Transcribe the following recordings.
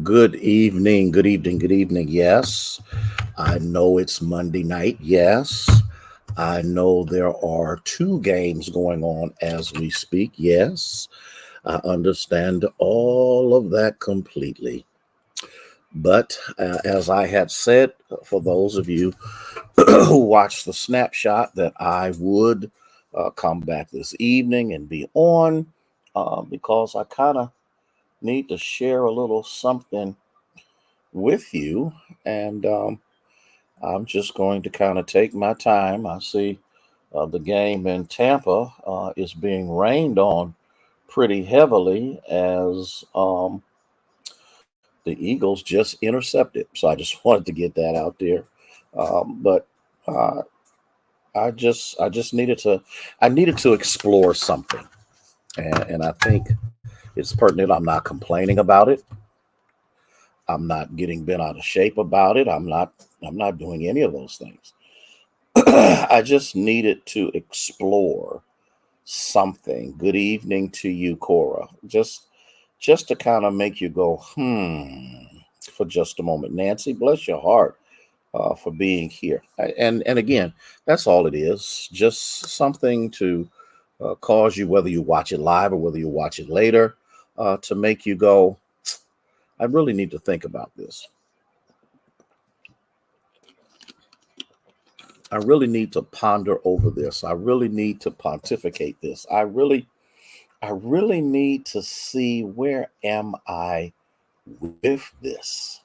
Good evening, good evening, good evening. Yes, I know it's Monday night. Yes, I know there are two games going on as we speak. Yes, I understand all of that completely. But as I had said, for those of you who watched the snapshot, that I would come back this evening and be on because I kind of need to share a little something with you. And I'm just going to kind of take my time. I see the game in Tampa is being rained on pretty heavily as the Eagles just intercepted. So I just wanted to get that out there. But uh, I just needed to explore something, and I think it's pertinent. I'm not complaining about it. I'm not getting bent out of shape about it. I'm not doing any of those things. I just needed to explore something. Good evening to you, Cora. Just to kind of make you go, for just a moment. Nancy, bless your heart for being here. And again, that's all it is. Just something to cause you, whether you watch it live or whether you watch it later, to make you go, I really need to think about this. I really need to ponder over this. I really need to pontificate this. I really need to see, where am I with this?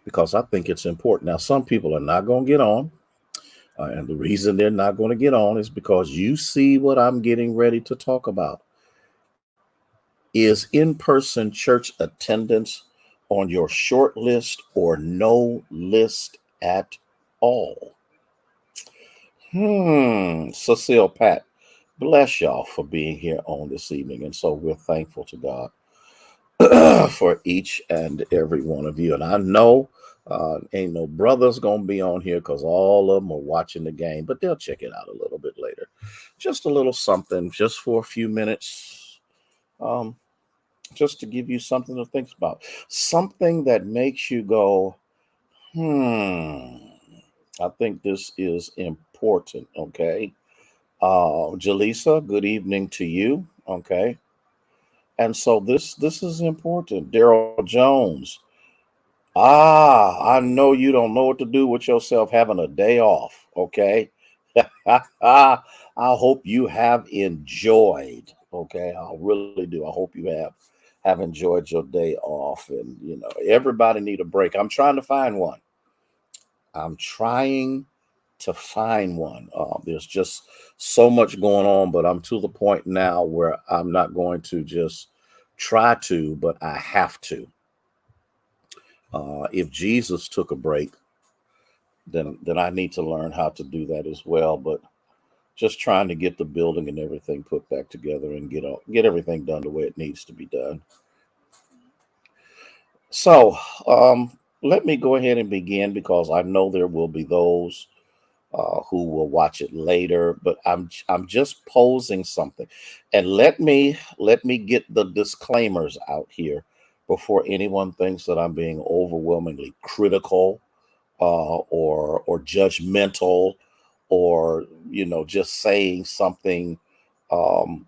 Because I think it's important. Now, some people are not going to get on. And the reason they're not going to get on is because you see what I'm getting ready to talk about. Is in person church attendance on your short list or no list at all? Cecile Pat, bless y'all for being here on this evening. And so we're thankful to God for each and every one of you. And I know ain't no brothers going to be on here because all of them are watching the game, but they'll check it out a little bit later. Just a little something, just for a few minutes, um, just to give you something to think about. Something that makes you go, hmm, I think this is important. Okay. Jaleesa, good evening to you. Okay. And so this is important. Daryl Jones. I know you don't know what to do with yourself having a day off. Okay. I hope you have enjoyed. Okay. I really do. I hope you have enjoyed your day off. And everybody need a break. I'm trying to find one. I'm trying to find one. There's just so much going on, but I'm to the point now where I'm not going to just try to, but I have to. If Jesus took a break, then I need to learn how to do that as well. But just trying to get the building and everything put back together and get everything done the way it needs to be done. So let me go ahead and begin because I know there will be those who will watch it later. But I'm just posing something, and let me get the disclaimers out here before anyone thinks that I'm being overwhelmingly critical or judgmental, or just saying something um,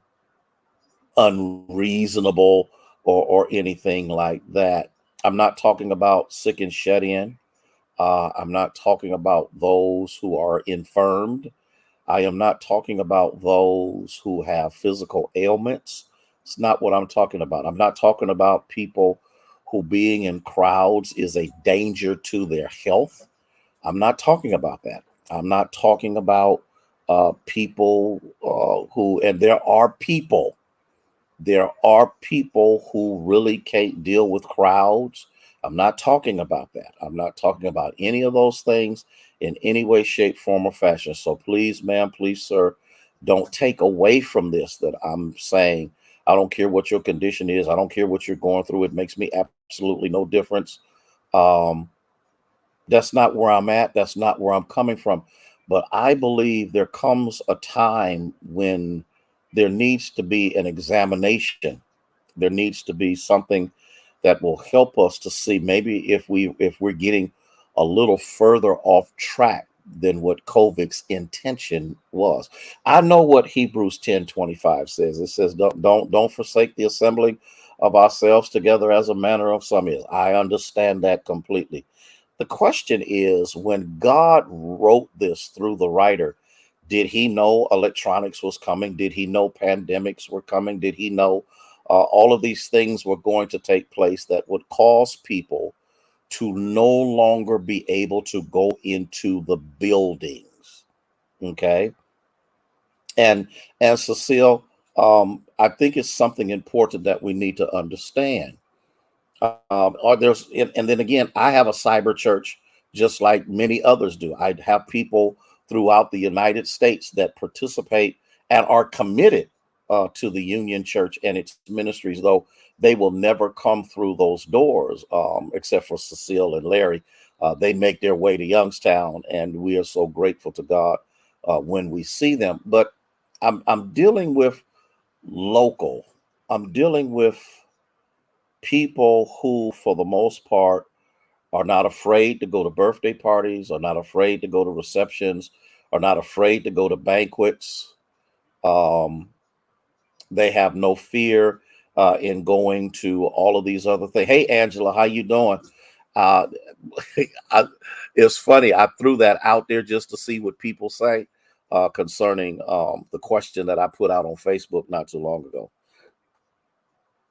unreasonable, or anything like that. I'm not talking about sick and shut in. I'm not talking about those who are infirmed. I am not talking about those who have physical ailments. It's not what I'm talking about. I'm not talking about people who being in crowds is a danger to their health. I'm not talking about that. I'm not talking about people and there are people who really can't deal with crowds. I'm not talking about that. I'm not talking about any of those things in any way, shape, form, or fashion. So please, ma'am, please, sir, don't take away from this that I'm saying. I don't care what your condition is. I don't care what you're going through. It makes me absolutely no difference. Um, that's not where I'm at. That's not where I'm coming from. But I believe there comes a time when there needs to be an examination. There needs to be something. that will help us to see maybe if we're getting a little further off track than what COVID's intention was. I know what Hebrews 10:25 says. It says, don't forsake the assembling of ourselves together as a manner of some is. I understand that completely. The question is, when God wrote this through the writer, did he know electronics was coming? Did he know pandemics were coming? Did he know all of these things were going to take place that would cause people to no longer be able to go into the buildings? Okay. And Cecile, I think it's something important that we need to understand. Or there's and then again, I have a cyber church just like many others do. I have people throughout the United States that participate and are committed to the Union Church and its ministries, though they will never come through those doors, except for Cecile and Larry. They make their way to Youngstown, and we are so grateful to God when we see them. But I'm dealing with local. I'm dealing with people who, for the most part, are not afraid to go to birthday parties, are not afraid to go to receptions, are not afraid to go to banquets. Um, they have no fear in going to all of these other things. Hey, Angela, how you doing? Uh, I, it's funny. I threw that out there just to see what people say concerning the question that I put out on Facebook not too long ago.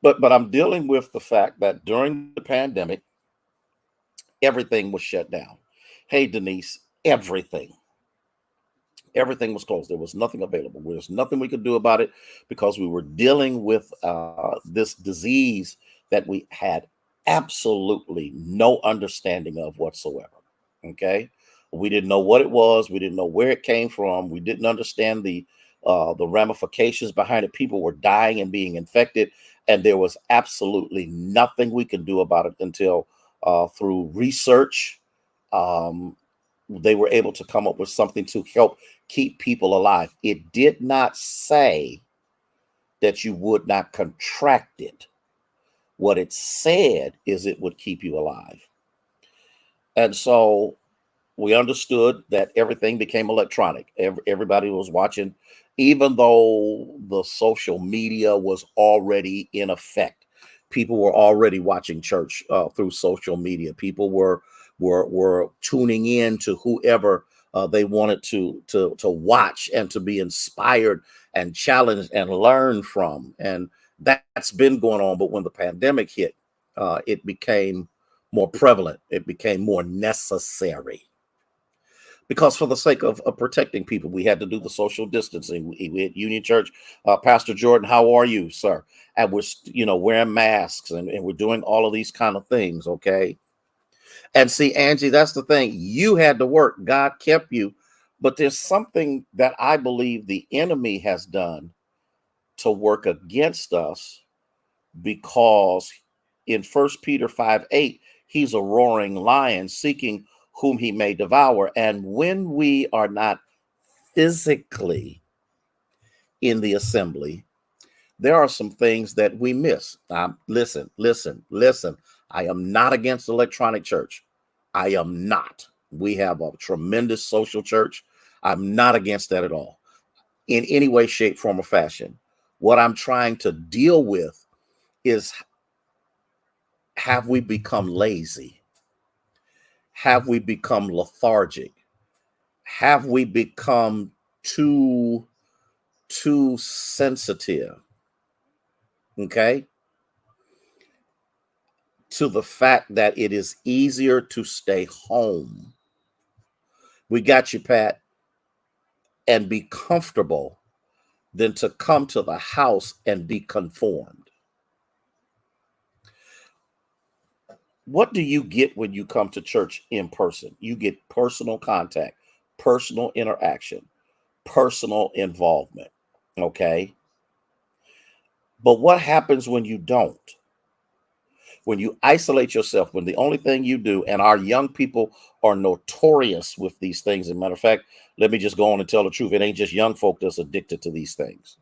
But I'm dealing with the fact that during the pandemic, everything was shut down. Hey, Denise, everything was closed. There was nothing available. There was nothing we could do about it because we were dealing with this disease that we had absolutely no understanding of whatsoever. Okay, we didn't know what it was. We didn't know where it came from. We didn't understand the ramifications behind it. People were dying and being infected, and there was absolutely nothing we could do about it until through research. Um, they were able to come up with something to help keep people alive. It did not say that you would not contract it. What it said is it would keep you alive. And so we understood that everything became electronic. Everybody was watching, even though the social media was already in effect. People were already watching church through social media. People were tuning in to whoever they wanted to watch and to be inspired and challenged and learn from. And that's been going on. But when the pandemic hit, it became more prevalent. It became more necessary because for the sake of protecting people, we had to do the social distancing. We at Union Church, Pastor Jordan, how are you, sir? And we're wearing masks and we're doing all of these kind of things. Okay. And see, Angie, that's the thing. You had to work. God kept you. But there's something that I believe the enemy has done to work against us because in First Peter 5:8, he's a roaring lion seeking whom he may devour. And when we are not physically in the assembly, there are some things that we miss. Listen. I am not against electronic church. I am not. We have a tremendous social church. I'm not against that at all in any way, shape, form, or fashion. What I'm trying to deal with is, have we become lazy? Have we become lethargic? Have we become too sensitive, okay, to the fact that it is easier to stay home? We got you, Pat, and be comfortable than to come to the house and be conformed. What do you get when you come to church in person? You get personal contact, personal interaction, personal involvement. Okay. But what happens when you don't? When you isolate yourself, when the only thing you do, and our young people are notorious with these things. As a matter of fact, let me just go on and tell the truth. It ain't just young folk that's addicted to these things.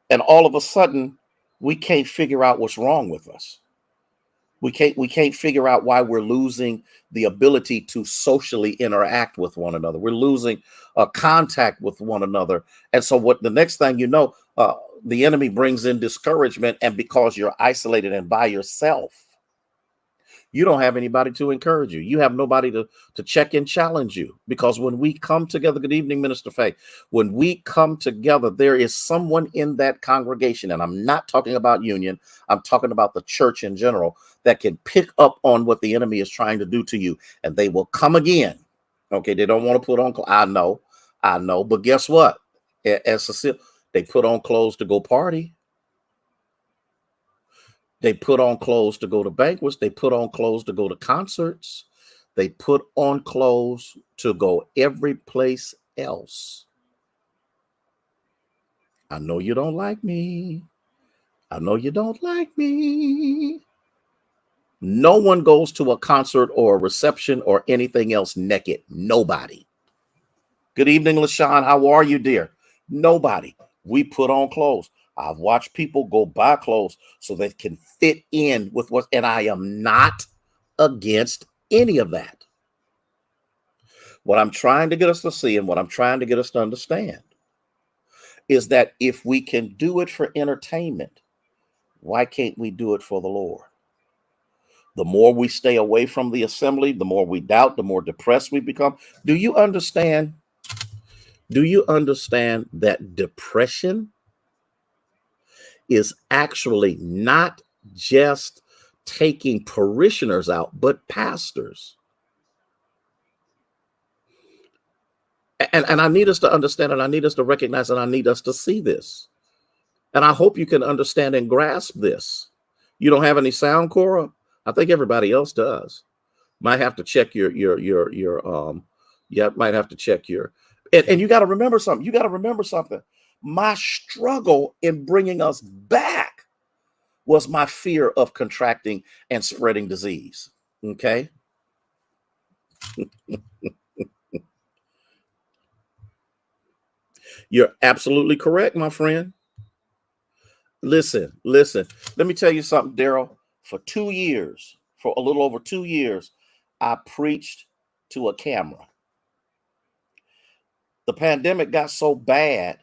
And all of a sudden, we can't figure out what's wrong with us. We can't figure out why we're losing the ability to socially interact with one another. We're losing contact with one another. And so what the next thing you know, the enemy brings in discouragement, and because you're isolated and by yourself, you don't have anybody to encourage you. You have nobody to check and challenge you. Because when we come together, good evening, Minister Faye. When we come together, there is someone in that congregation, and I'm not talking about Union, I'm talking about the church in general, that can pick up on what the enemy is trying to do to you, and they will come again. Okay, they don't want to put on, I know, but guess what? As Cecile, they put on clothes to go party. They put on clothes to go to banquets. They put on clothes to go to concerts. They put on clothes to go every place else. I know you don't like me. I know you don't like me. No one goes to a concert or a reception or anything else naked. Nobody. Good evening, LaShawn. How are you, dear? Nobody. We put on clothes. I've watched people go buy clothes so they can fit in with what, and I am not against any of that. What I'm trying to get us to see and what I'm trying to get us to understand is that if we can do it for entertainment, why can't we do it for the Lord? The more we stay away from the assembly, the more we doubt, the more depressed we become. Do you understand? Do you understand that depression is actually not just taking parishioners out, but pastors? And I need us to understand, and I need us to recognize, and I need us to see this. And I hope you can understand and grasp this. You don't have any sound, Cora? I think everybody else does. Might have to check yeah, might have to check and you got to remember something. You got to remember something. My struggle in bringing us back was my fear of contracting and spreading disease. Okay. You're absolutely correct, my friend. Listen. Let me tell you something, Daryl. For 2 years, for a little over 2 years, I preached to a camera. The pandemic got so bad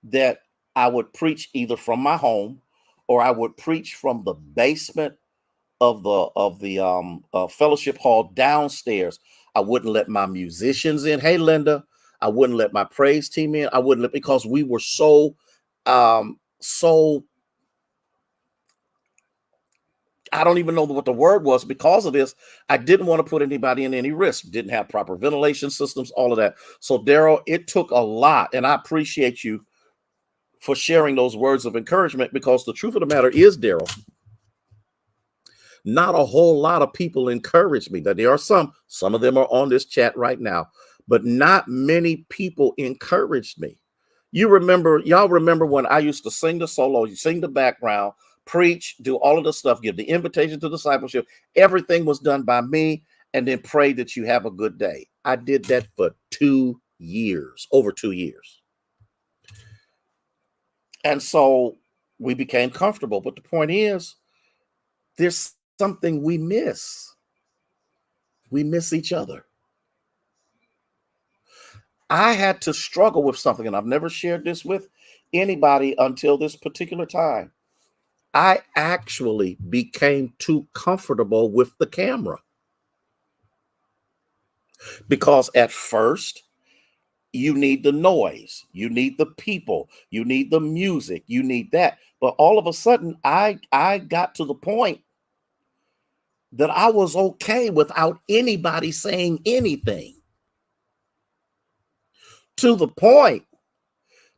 that I would preach either from my home or I would preach from the basement of the fellowship hall downstairs. I wouldn't let my musicians in. Hey, Linda, I wouldn't let my praise team in. I wouldn't let, because we were so I don't even know what the word was. Because of this, I didn't want to put anybody in any risk. Didn't have proper ventilation systems, all of that. So, Daryl, it took a lot, and I appreciate you for sharing those words of encouragement, because the truth of the matter is, Daryl, not a whole lot of people encourage me. That there are some of them are on this chat right now, but not many people encouraged me. Y'all remember when I used to sing the solo, you sing the background, preach, do all of the stuff, give the invitation to discipleship. Everything was done by me, and then pray that you have a good day. I did that for 2 years, over 2 years. And so we became comfortable. But the point is, there's something we miss. We miss each other. I had to struggle with something, and I've never shared this with anybody until this particular time. I actually became too comfortable with the camera, because at first you need the noise, you need the people, you need the music, you need that. But all of a sudden, I got to the point that I was okay without anybody saying anything, to the point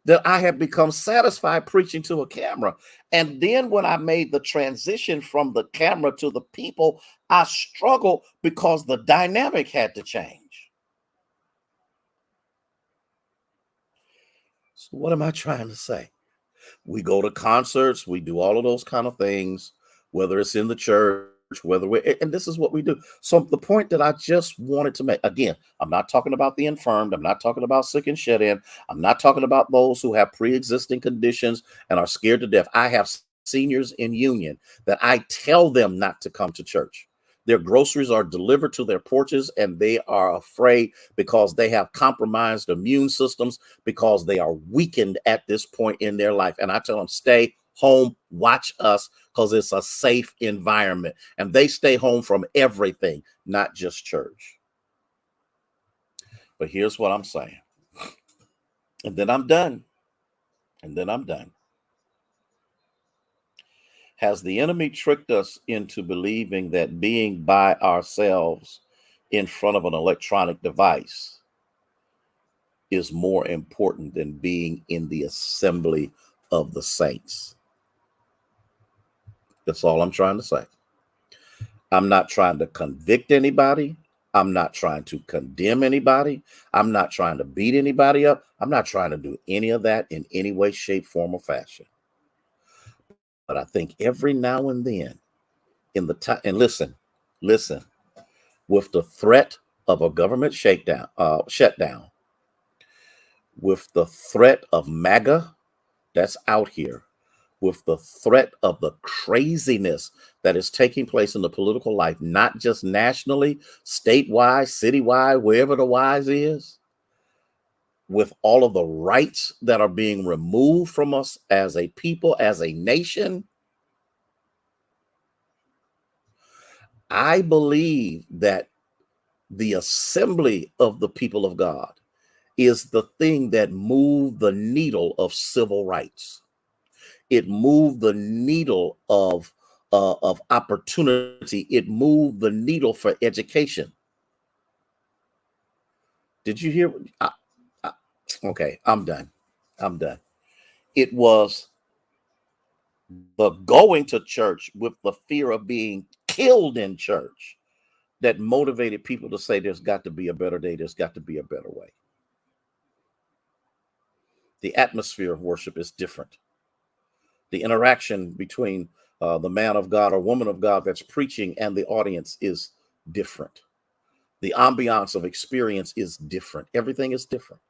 that I have become satisfied preaching to a camera. And then when I made the transition from the camera to the people, I struggled because the dynamic had to change. So what am I trying to say? We go to concerts, we do all of those kind of things, whether it's in the church, whether and this is what we do. So the point that I just wanted to make, again, I'm not talking about the infirmed, I'm not talking about sick and shed in, I'm not talking about those who have pre-existing conditions and are scared to death. I have seniors in Union that I tell them not to come to church. Their groceries are delivered to their porches and they are afraid because they have compromised immune systems, because they are weakened at this point in their life. And I tell them, stay home, watch us, because it's a safe environment. And they stay home from everything, not just church. But here's what I'm saying. And then I'm done. And then I'm done. Has the enemy tricked us into believing that being by ourselves in front of an electronic device is more important than being in the assembly of the saints? That's all I'm trying to say. I'm not trying to convict anybody. I'm not trying to condemn anybody. I'm not trying to beat anybody up. I'm not trying to do any of that in any way, shape, form, or fashion. But I think every now and then in the time, and listen, with the threat of a government shutdown, with the threat of MAGA that's out here, with the threat of the craziness that is taking place in the political life, not just nationally, statewide, citywide, wherever the wise is, with all of the rights that are being removed from us as a people, as a nation, I believe that the assembly of the people of God is the thing that moved the needle of civil rights. It moved the needle of opportunity. It moved the needle for education. Did you hear? I, okay, I'm done. I'm done. It was the going to church with the fear of being killed in church that motivated people to say there's got to be a better day. There's got to be a better way. The atmosphere of worship is different. The interaction between the man of God or woman of God that's preaching and the audience is different. The ambiance of experience is different. Everything is different.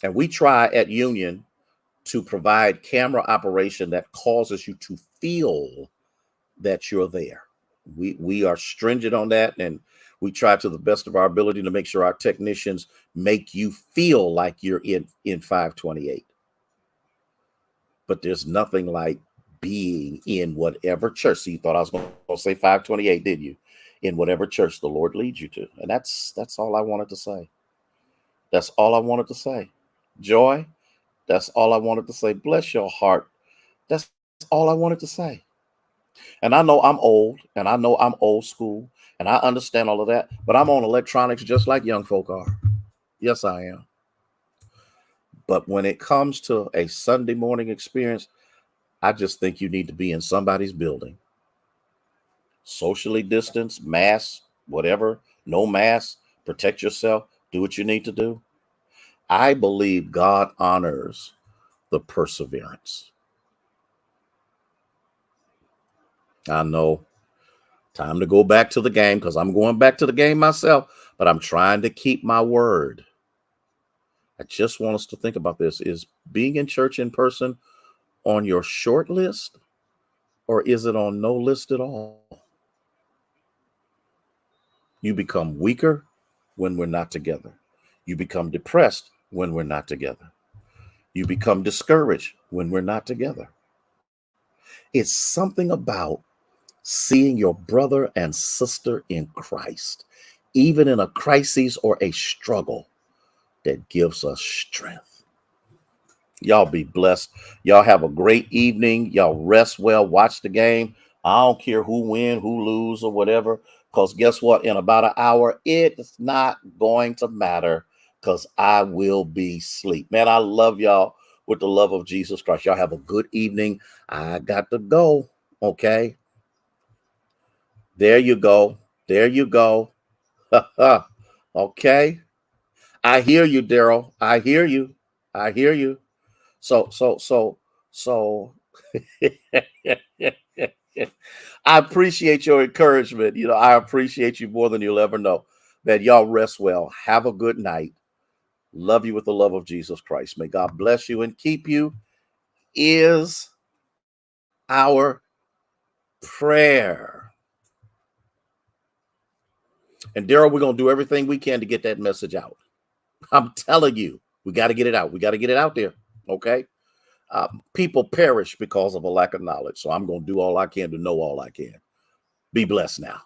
And we try at Union to provide camera operation that causes you to feel that you're there. We are stringent on that, and we try to the best of our ability to make sure our technicians make you feel like you're in 528. But there's nothing like being in whatever church. So you thought I was going to say 528, didn't you? In whatever church the Lord leads you to. And that's all I wanted to say. That's all I wanted to say. Joy, that's all I wanted to say. Bless your heart. That's all I wanted to say. And I know I'm old, and I know I'm old school, and I understand all of that, but I'm on electronics just like young folk are. Yes, I am. But when it comes to a Sunday morning experience, I just think you need to be in somebody's building. Socially distanced, mask, whatever, no mask, protect yourself, do what you need to do. I believe God honors the perseverance. I know, time to go back to the game because I'm going back to the game myself, but I'm trying to keep my word. I just want us to think about this. Is being in church in person on your short list, or is it on no list at all? You become weaker when we're not together. You become depressed when we're not together. You become discouraged when we're not together. It's something about seeing your brother and sister in Christ, even in a crisis or a struggle, that gives us strength. Y'all be blessed. Y'all have a great evening. Y'all rest well. Watch the game. I don't care who win, who lose, or whatever. Because guess what? In about an hour, it's not going to matter because I will be asleep. Man, I love y'all with the love of Jesus Christ. Y'all have a good evening. I got to go. Okay. There you go. There you go. Okay. I hear you, Daryl. I hear you. I hear you. So I appreciate your encouragement. You know, I appreciate you more than you'll ever know. Man, y'all rest well. Have a good night. Love you with the love of Jesus Christ. May God bless you and keep you. Is our prayer. And Daryl, we're going to do everything we can to get that message out. I'm telling you, we got to get it out. We got to get it out there. Okay. People perish because of a lack of knowledge. So I'm going to do all I can to know all I can. Be blessed now.